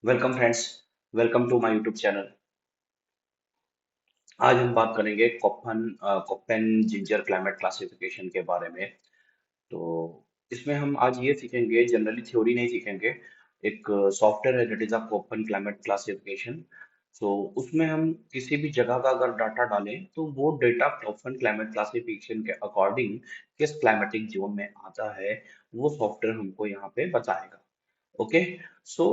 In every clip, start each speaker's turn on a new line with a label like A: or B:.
A: Welcome friends. Welcome to my YouTube channel. आज हम बात करेंगे कोपेन जिंजर क्लाइमेट क्लासिफिकेशन के बारे में। तो इसमें हम आज ये सीखेंगे, जनरली थ्योरी नहीं सीखेंगे। एक सॉफ्टवेयर है that is a Koppen climate classification. So उसमें हम किसी भी जगह का अगर डाटा डालें तो वो डेटा कोपेन क्लाइमेट क्लासिफिकेशन के अकॉर्डिंग किस क्लाइमेटिक जोन में आता है, वो सॉफ्टवेयर हमको यहाँ पे बताएगा। Okay, so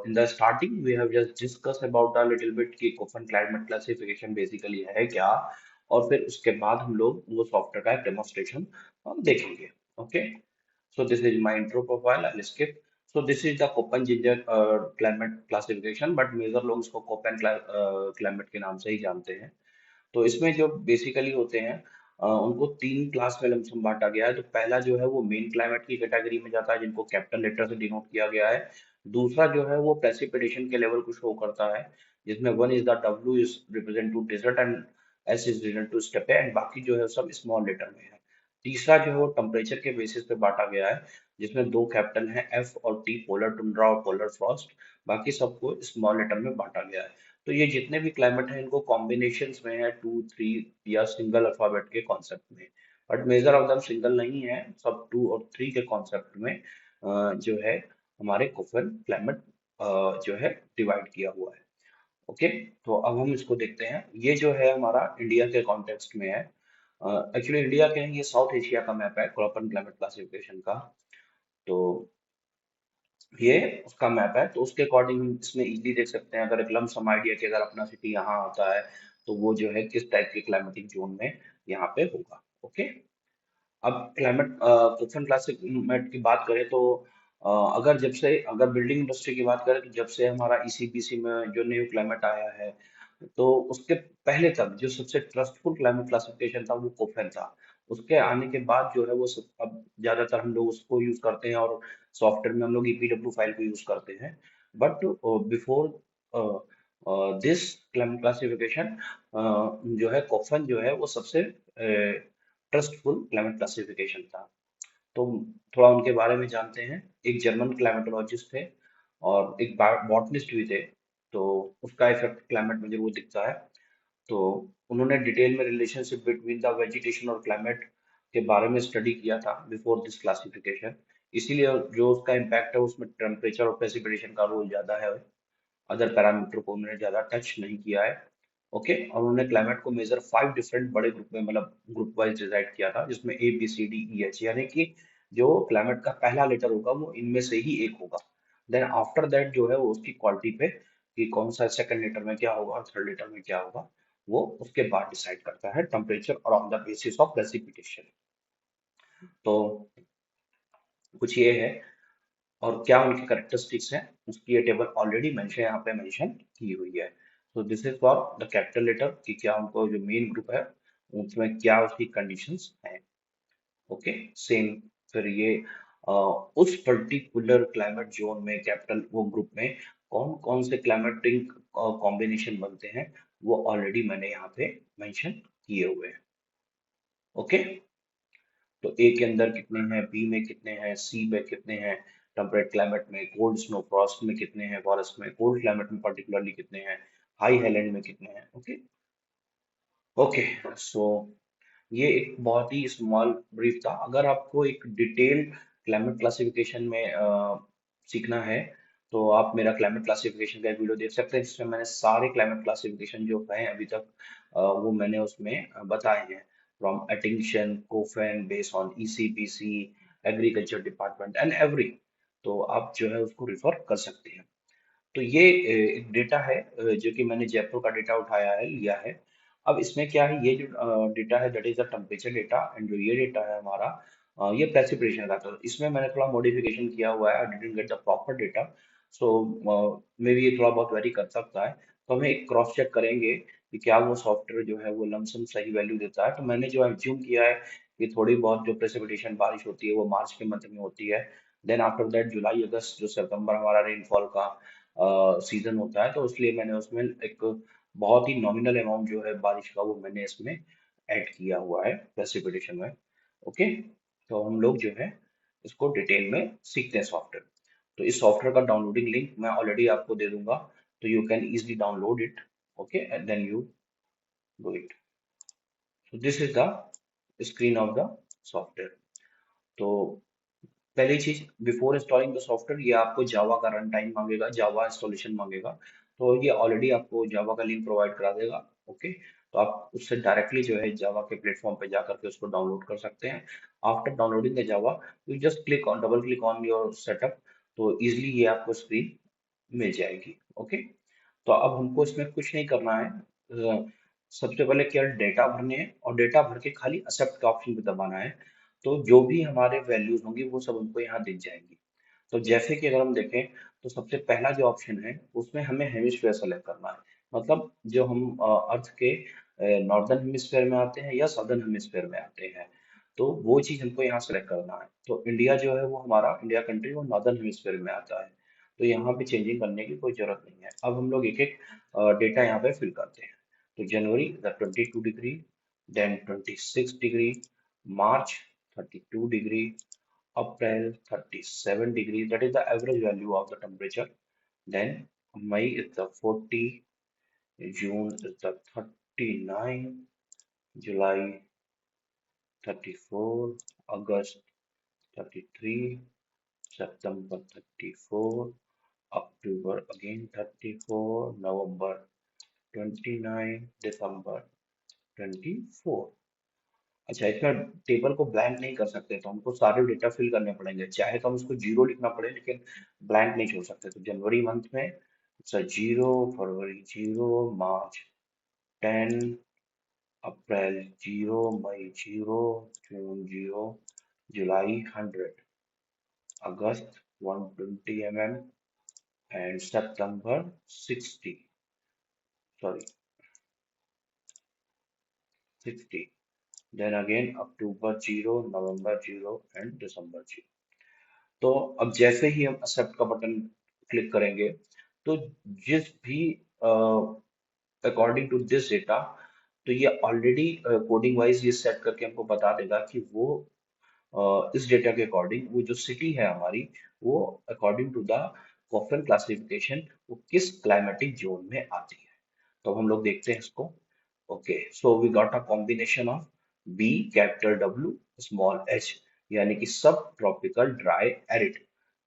A: in the starting we have just discussed about a little bit कि कोफन क्लाइमेट क्लासिफिकेशन बेसिकली है क्या, और फिर उसके बाद हम लोग वो सॉफ्टवेयर का एक डेमोन्स्ट्रेशन हम देखेंगे। Okay, so this is my intro profile. I'll skip. So this is the Koppen Geiger climate classification, but major लोग इसको कोपन क्लाइमेट के नाम से ही जानते हैं। तो इसमें जो बेसिकली होते हैं, उनको तीन क्लास में लमसम बांटा गया है। तो पहला जो है वो मेन क्लाइमेट की कैटेगरी में जाता है, जिनको कैपिटल लेटर से डिनोट किया गया है। दूसरा जो है वो प्रेसिपिटेशन के लेवल को शो करता है, जिसमें one is the W is represent to desert and S is represent to steppe, and बाकी जो है सब स्मॉल लेटर में है। तीसरा जो है वो टेम्परेचर के बेसिस पे बांटा गया है, जिसमें दो कैपिटल हैं एफ और टी, पोलर टुंड्रा और पोलर फ्रॉस्ट। बाकी सबको स्मॉल लेटर में बांटा गया है। तो ये जितने भी क्लाइमेट हैं इनको कॉम्बिनेशंस में है, टू थ्री या सिंगल अल्फाबेट के कॉन्सेप्ट में। But measure of them single नहीं है, सब टू और थ्री के कॉन्सेप्ट में जो है हमारे कोफेन क्लाइमेट जो है डिवाइड किया हुआ है। ओके, तो अब हम इसको देखते हैं। ये जो है हमारा इंडिया के कॉन्टेक्स्ट में है। एक्चुअली इंडिया के नहीं, ये साउथ एशिया का मैप है कोपेन क्लाइमेट क्लासिफिकेशन का। तो ये उसका मैप है, तो उसके अकॉर्डिंग हम इसमें इजीली देख सकते हैं। अगर एक लमसम आइडिया कि अगर अपना सिटी यहाँ आता है तो वो जो है किस टाइप के क्लाइमेटिक जोन में यहाँ पे होगा। ओके, अब क्लाइमेट कोफन क्लाइमेट की बात करें तो अगर बिल्डिंग इंडस्ट्री की बात करें तो जब से हमारा ईसीबीसी में जो न्यू क्लाइमेट आया है, तो उसके पहले तक जो सबसे ट्रस्टफुल क्लाइमेट क्लासिफिकेशन था वो कोफेन था। उसके आने के बाद जो है वो सब अब ज्यादातर हम लोग उसको यूज करते हैं, और सॉफ्टवेयर में हम लोग ईपीडब्ल्यू फाइल को यूज करते हैं। But before this climate classification जो है कोफेन जो है वो सबसे ट्रस्टफुल क्लाइमेट क्लासिफिकेशन था। तो थोड़ा उनके बारे में जानते हैं। एक जर्मन क्लाइमेटोलॉजिस्ट थे और एक बॉटनिस्ट भी थे। तो उसका इफेक्ट क्लाइमेट में जरूर दिखता है। तो उन्होंने डिटेल में रिलेशनशिप बिटवीन द वेजिटेशन और क्लाइमेट के बारे में स्टडी किया था बिफोर दिस क्लासिफिकेशन। इसीलिए जो उसका इम्पैक्ट है उसमें टेम्परेचर और प्रेसिपिटेशन का रोल ज्यादा है। अदर पैरामीटर को उन्होंने ज्यादा टच नहीं किया है। ओके, और उन्होंने क्लाइमेट को मेजर 5 डिफरेंट बड़े ग्रुप में, मतलब ग्रुप वाइज डिसाइड किया था, जिसमें A B C D E H, यानी कि जो क्लाइमेट का पहला लेटर होगा वो इनमें से ही एक होगा। देन आफ्टर दैट जो है वो उसकी क्वालिटी पे कि कौन सा सेकंड लेटर में क्या होगा और थर्ड लेटर में क्या होगा, वो उसके बाद डिसाइड करता है टेम्परेचर और on the basis of precipitation. तो कुछ ये है, और क्या उनकी करेक्टरिस्टिक्स हैं उसकी ये टेबल ऑलरेडी मेंशन यहाँ पे मेंशन की हुई है। तो this is for the capital letter कि क्या उनको जो मेन ग्रुप है उसमें क्या उसकी कंडीशंस हैं। Okay, same. फिर ये उस पर्टिकुलर क्लाइमेट जोन में कैपिटल वो ग्रुप में कौन कौन से क्लाइमेटिक कॉम्बिनेशन बनते हैं, वो ऑलरेडी मैंने यहाँ पे मेंशन किए हुए हैं। ओके, तो ए के अंदर कितने हैं, बी में कितने हैं, सी में कितने हैं, टेम्परेट क्लाइमेट में, कोल्ड स्नो फ्रॉस्ट में कितने हैं, फॉरेस्ट में, कोल्ड क्लाइमेट में पर्टिकुलरली कितने हैं, हाई हाईलैंड में कितने हैं। ओके। ओके, सो ये एक बहुत ही स्मॉल ब्रीफ था। अगर आपको एक डिटेल्ड क्लाइमेट क्लासिफिकेशन में सीखना है तो आप मेरा क्लाइमेट क्लासिफिकेशन का एक वीडियो देख सकते हैं, जिसमें मैंने सारे क्लाइमेट क्लासिफिकेशन जो हैं अभी तक वो मैंने उसमें बताए हैं। फ्रॉम एटिंगशन, Koppen, based on ECBC, agriculture department and every. तो आप जो है उसको रिफर कर सकते हैं। तो ये एक डेटा है जो कि मैंने जयपुर का डेटा उठाया है, लिया है। अब इसमें क्या है, ये जो डेटा है that is the temperature data, and जो ये डेटा है हमारा ये प्रेसिपिटेशन का। तो इसमें मैंने थोड़ा मॉडिफिकेशन किया हुआ है, I didn't get the proper data. So may be ये थोड़ा बहुत वेरी कर सकता है। तो हमें एक क्रॉस चेक करेंगे कि क्या वो सॉफ्टवेयर जो है वो लमसम सही वैल्यू देता है। तो मैंने जो एज्यूम किया है कि थोड़ी बहुत जो प्रेसिपिटेशन बारिश होती है वो मार्च के मंथ में होती है। देन आफ्टर दैट जुलाई अगस्त जो सितंबर हमारा रेनफॉल का सीजन होता है, तो इसलिए मैंने उसमें एक बहुत ही नॉमिनल अमाउंट जो है बारिश का वो मैंने इसमें ऐड किया हुआ है प्रेसिपिटेशन में। ओके, तो हम लोग जो है इसको डिटेल में सीखते हैं सॉफ्टवेयर। तो इस सॉफ्टवेयर का डाउनलोडिंग लिंक मैं ऑलरेडी आपको दे दूंगा, तो you can easily download it. Okay, and then you do it. So this is the screen of the software. तो पहली चीज, बिफोर इंस्टॉलिंग द सॉफ्टवेयर ये आपको जावा का रन टाइम मांगेगा, जावा इंस्टॉलेशन मांगेगा। तो ये ऑलरेडी आपको जावा का लिंक प्रोवाइड करा देगा। ओके, तो आप उससे डायरेक्टली जो है जावा के प्लेटफॉर्म पे जा करके उसको डाउनलोड कर सकते हैं। After downloading the Java, you just click on, double click on your setup, तो इजिली ये आपको स्क्रीन मिल जाएगी। ओके, तो अब हमको इसमें कुछ नहीं करना है। सबसे पहले केवल डेटा भरने हैं, और डेटा भर के खाली एक्सेप्ट का ऑप्शन पे दबाना है। तो जो भी हमारे वैल्यूज होंगी वो सब हमको यहाँ दिख जाएंगी। तो जैसे कि अगर हम देखें, तो सबसे पहला जो ऑप्शन है उसमें हमें हेमिस्फेयर सेलेक्ट करना है। मतलब जो हम अर्थ के नॉर्दर्न हेमिस्फेयर में आते हैं या साउदर्न हेमिस्फेयर में आते हैं, तो वो चीज हमको यहाँ सेलेक्ट करना है। तो इंडिया जो है वो हमारा इंडिया कंट्री वो नॉर्दर्न हेमिस्फेयर में आता है, तो यहाँ पे चेंजिंग करने की कोई जरूरत नहीं है। अब हम लोग एक एक डेटा यहाँ पे फिल करते हैं। तो जनवरी 22 degree, then 26 degree, March 32 degree, April 37 degree, that is the average value of the temperature. Then May is the 40, June is the 39, July 34, August 33, September 34, October again 34, November 29, December 24। अच्छा, इसमें table को blank नहीं कर सकते, तो हमको सारे data fill करने पड़ेंगे। चाहे तो हम इसको जीरो लिखना पड़े, लेकिन ब्लैंक नहीं छोड़ सकते। तो जनवरी मंथ में जीरो, फरवरी जीरो, मार्च 10, अप्रैल जीरो, मई जीरो, जून जीरो, जुलाई 100, अगस्त 120 एंड सितंबर 60, सॉरी 60, देन अगेन अक्टूबर जीरो, नवंबर जीरो एंड दिसंबर जीरो। तो अब जैसे ही हम एक्सेप्ट का बटन क्लिक करेंगे, तो जिस भी अकॉर्डिंग टू दिस डेटा, तो ये ऑलरेडी कोडिंग वाइज ये सेट करके हमको बता देगा कि वो इस डेटा के अकॉर्डिंग वो जो सिटी है हमारी, वो अकॉर्डिंग टू द कोफन क्लासिफिकेशन वो किस क्लाइमेटिक जोन में आती है। तो अब हम लोग देखते हैं इसको। Okay, so we got a combination of B capital W small H, यानी कि सब ट्रॉपिकल ड्राई एरिड,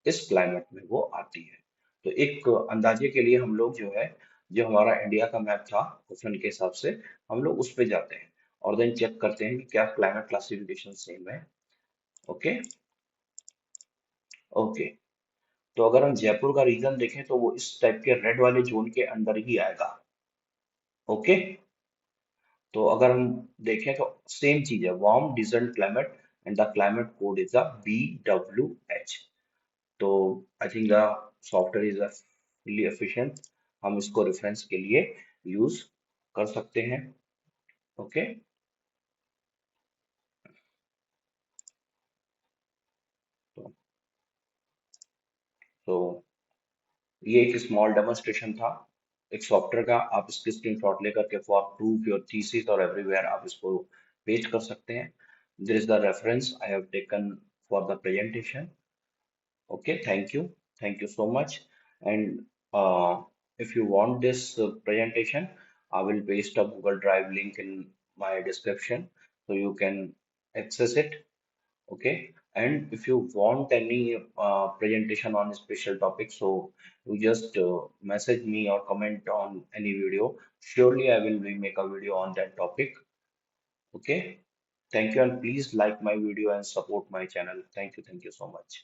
A: इस क्लाइमेट में वो आती है। तो एक अंदाजे के लिए हम लोग जो है, जो हमारा इंडिया का मैप था क्वेश्चन के हिसाब से, हम लोग उस पे जाते हैं और देन चेक करते हैं कि क्या क्लाइमेट क्लासिफिकेशन सेम है। ओके, ओके, तो अगर हम जयपुर का रीजन देखें तो वो इस टाइप के रेड वाले जोन के अंदर ही आएगा। ओके, तो अगर हम देखें तो सेम चीज है, warm desert climate, and the climate code is the BWH। तो I think the software is fully efficient, हम इसको रेफरेंस के लिए यूज कर सकते हैं। ओके, तो तो ये एक स्मॉल डेमोन्स्ट्रेशन था एक सॉफ्टवेयर का। आप इसकी स्क्रीनशॉट लेकर के फॉर प्रूफ योर थीसिस और एवरीवेयर आप इसको पेस्ट कर सकते हैं। This is the reference I have taken for the presentation. Okay, thank you. Thank you so much. And if you want this presentation, I will paste a Google Drive link in my description so you can access it. Okay. And if you want any presentation on a special topic, so you just message me or comment on any video. Surely I will make a video on that topic. Okay. Thank you, and please like my video and support my channel. Thank you. Thank you so much.